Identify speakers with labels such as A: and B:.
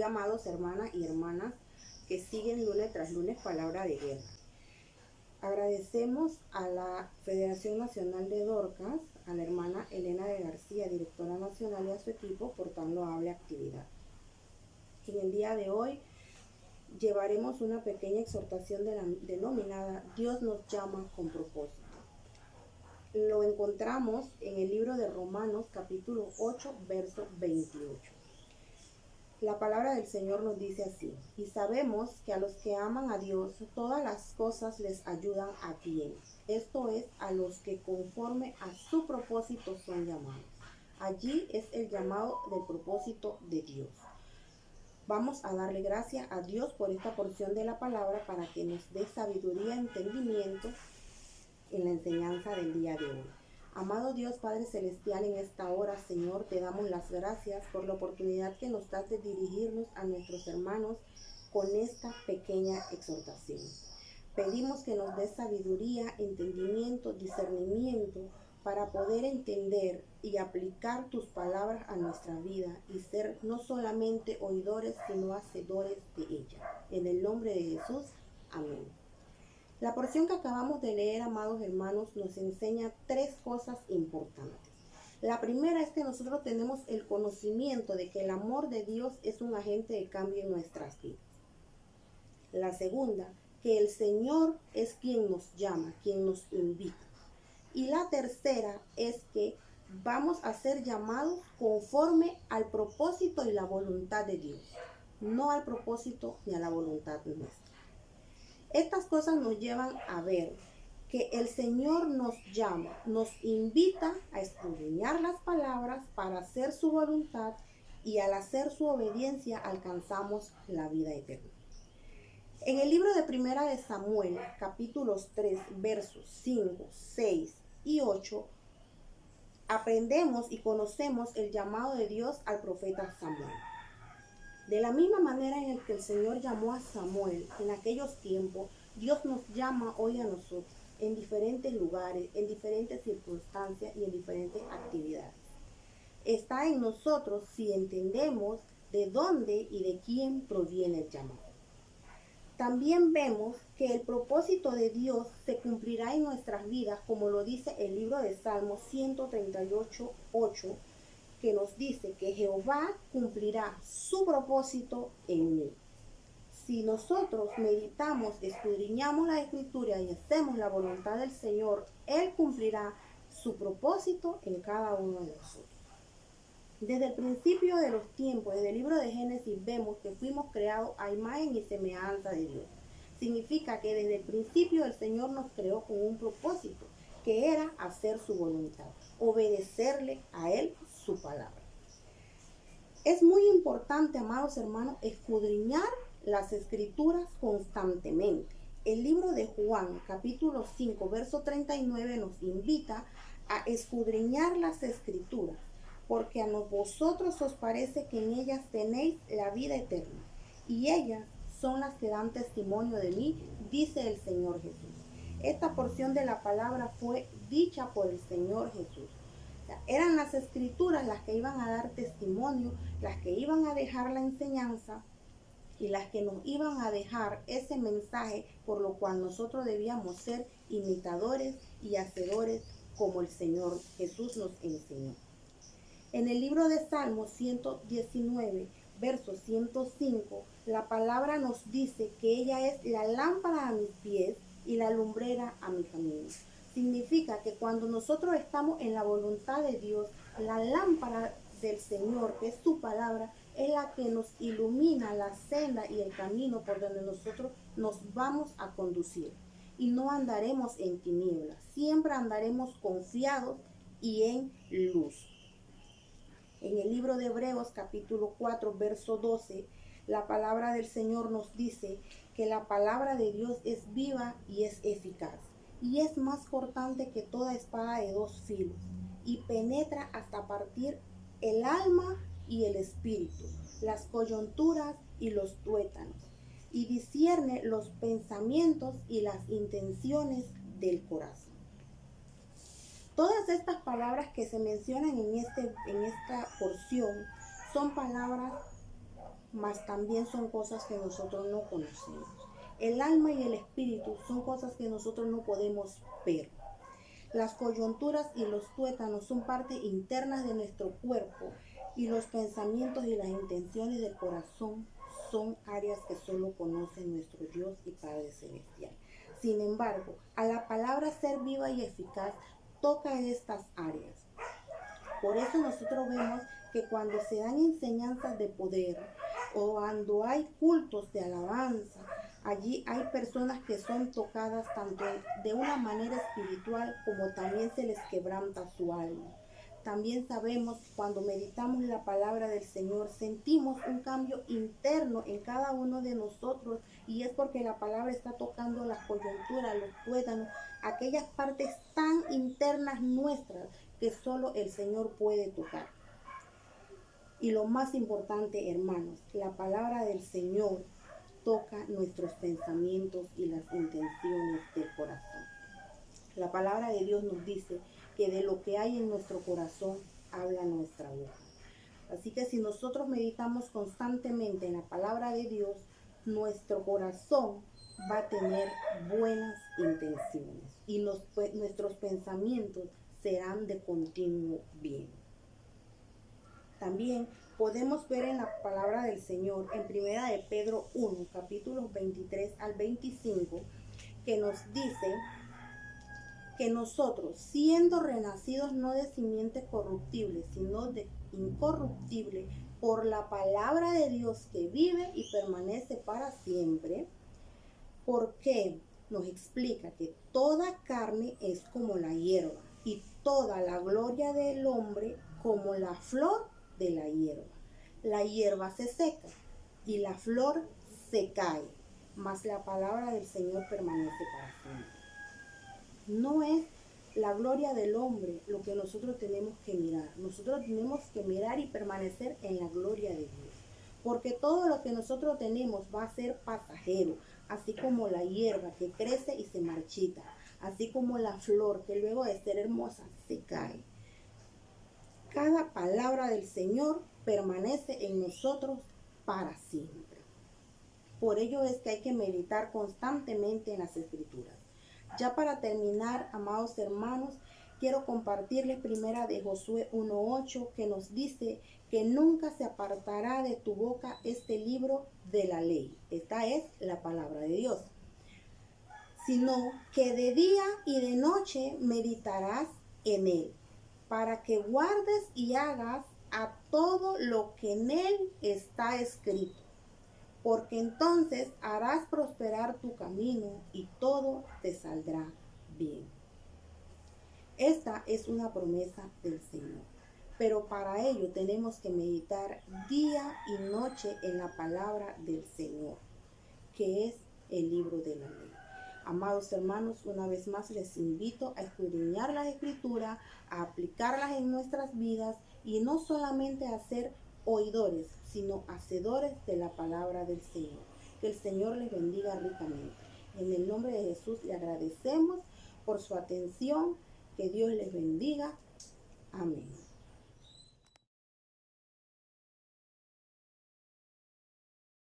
A: amados hermanas y hermanas que siguen lunes tras lunes Palabra de Guerra. Agradecemos a la Federación Nacional de Dorcas, a la hermana Elena de García, directora nacional, y a su equipo por tan loable actividad. En el día de hoy llevaremos una pequeña exhortación denominada Dios nos llama con propósito. Lo encontramos en el libro de Romanos capítulo 8, verso 28. La palabra del Señor nos dice así: y sabemos que a los que aman a Dios todas las cosas les ayudan a bien. Esto es, a los que conforme a su propósito son llamados. Allí es el llamado del propósito de Dios. Vamos a darle gracias a Dios por esta porción de la palabra para que nos dé sabiduría y entendimiento en la enseñanza del día de hoy. Amado Dios Padre Celestial, en esta hora, Señor, te damos las gracias por la oportunidad que nos das de dirigirnos a nuestros hermanos con esta pequeña exhortación. Pedimos que nos des sabiduría, entendimiento, discernimiento para poder entender y aplicar tus palabras a nuestra vida y ser no solamente oidores, sino hacedores de ella. En el nombre de Jesús, amén. La porción que acabamos de leer, amados hermanos, nos enseña tres cosas importantes. La primera es que nosotros tenemos el conocimiento de que el amor de Dios es un agente de cambio en nuestras vidas. La segunda, que el Señor es quien nos llama, quien nos invita. Y la tercera es que vamos a ser llamados conforme al propósito y la voluntad de Dios, no al propósito ni a la voluntad nuestra. Estas cosas nos llevan a ver que el Señor nos llama, nos invita a escudriñar las palabras para hacer su voluntad, y al hacer su obediencia alcanzamos la vida eterna. En el libro de Primera de Samuel, capítulos 3, versos 5, 6 y 8, aprendemos y conocemos el llamado de Dios al profeta Samuel. De la misma manera en que el Señor llamó a Samuel en aquellos tiempos, Dios nos llama hoy a nosotros en diferentes lugares, en diferentes circunstancias y en diferentes actividades. Está en nosotros si entendemos de dónde y de quién proviene el llamado. También vemos que el propósito de Dios se cumplirá en nuestras vidas, como lo dice el libro de Salmos 138, 8, que nos dice que Jehová cumplirá su propósito en mí. Si nosotros meditamos, escudriñamos la Escritura y hacemos la voluntad del Señor, Él cumplirá su propósito en cada uno de nosotros. Desde el principio de los tiempos, desde el libro de Génesis, vemos que fuimos creados a imagen y semejanza de Dios. Significa que desde el principio el Señor nos creó con un propósito, que era hacer su voluntad, obedecerle a Él su palabra. Es muy importante, amados hermanos, escudriñar las Escrituras constantemente. El libro de Juan, capítulo 5, verso 39, nos invita a escudriñar las Escrituras, porque a vosotros os parece que en ellas tenéis la vida eterna, y ellas son las que dan testimonio de mí, dice el Señor Jesús. Esta porción de la palabra fue dicha por el Señor Jesús. O sea, eran las Escrituras las que iban a dar testimonio, las que iban a dejar la enseñanza y las que nos iban a dejar ese mensaje por lo cual nosotros debíamos ser imitadores y hacedores como el Señor Jesús nos enseñó. En el libro de Salmos 119, verso 105, la palabra nos dice que ella es la lámpara a mis pies y la lumbrera a mi camino. Significa que cuando nosotros estamos en la voluntad de Dios, la lámpara del Señor, que es su palabra, es la que nos ilumina la senda y el camino por donde nosotros nos vamos a conducir. Y no andaremos en tinieblas, siempre andaremos confiados y en luz. En el libro de Hebreos capítulo 4, verso 12, la palabra del Señor nos dice que la palabra de Dios es viva y es eficaz, y es más cortante que toda espada de dos filos, y penetra hasta partir el alma y el espíritu, las coyunturas y los tuétanos, y discierne los pensamientos y las intenciones del corazón. Todas estas palabras que se mencionan en esta porción son palabras mas también son cosas que nosotros no conocemos. El alma y el espíritu son cosas que nosotros no podemos ver. Las coyunturas y los tuétanos son partes internas de nuestro cuerpo y los pensamientos y las intenciones del corazón son áreas que solo conoce nuestro Dios y Padre Celestial. Sin embargo, a la palabra ser viva y eficaz toca estas áreas. Por eso nosotros vemos que cuando se dan enseñanzas de poder o cuando hay cultos de alabanza, allí hay personas que son tocadas tanto de una manera espiritual como también se les quebranta su alma. También sabemos que cuando meditamos la palabra del Señor, sentimos un cambio interno en cada uno de nosotros y es porque la palabra está tocando las coyunturas, los tuétanos, aquellas partes tan internas nuestras que solo el Señor puede tocar. Y lo más importante, hermanos, la palabra del Señor toca nuestros pensamientos y las intenciones del corazón. La palabra de Dios nos dice que de lo que hay en nuestro corazón habla nuestra boca. Así que si nosotros meditamos constantemente en la palabra de Dios, nuestro corazón va a tener buenas intenciones y nuestros pensamientos serán de continuo bien. También podemos ver en la palabra del Señor en 1 de Pedro 1, capítulos 23 al 25, que nos dice que nosotros, siendo renacidos no de simiente corruptible, sino de incorruptible, por la palabra de Dios que vive y permanece para siempre, porque nos explica que toda carne es como la hierba y toda la gloria del hombre como la flor de la hierba. La hierba se seca y la flor se cae, mas la palabra del Señor permanece para siempre. No es la gloria del hombre lo que nosotros tenemos que mirar. Nosotros tenemos que mirar y permanecer en la gloria de Dios. Porque todo lo que nosotros tenemos va a ser pasajero, así como la hierba que crece y se marchita, así como la flor que luego de ser hermosa se cae. Cada palabra del Señor permanece en nosotros para siempre. Por ello es que hay que meditar constantemente en las Escrituras. Ya para terminar, amados hermanos, quiero compartirles primera de Josué 1:8, que nos dice que nunca se apartará de tu boca este libro de la ley. Esta es la palabra de Dios. Sino que de día y de noche meditarás en él, para que guardes y hagas a todo lo que en él está escrito. Porque entonces harás prosperar tu camino y todo te saldrá bien. Esta es una promesa del Señor, pero para ello tenemos que meditar día y noche en la palabra del Señor, que es el libro de la ley. Amados hermanos, una vez más les invito a escudriñar las Escrituras, a aplicarlas en nuestras vidas y no solamente a ser oidores, sino hacedores de la palabra del Señor. Que el Señor les bendiga ricamente. En el nombre de Jesús le agradecemos por su atención. Que Dios les bendiga. Amén.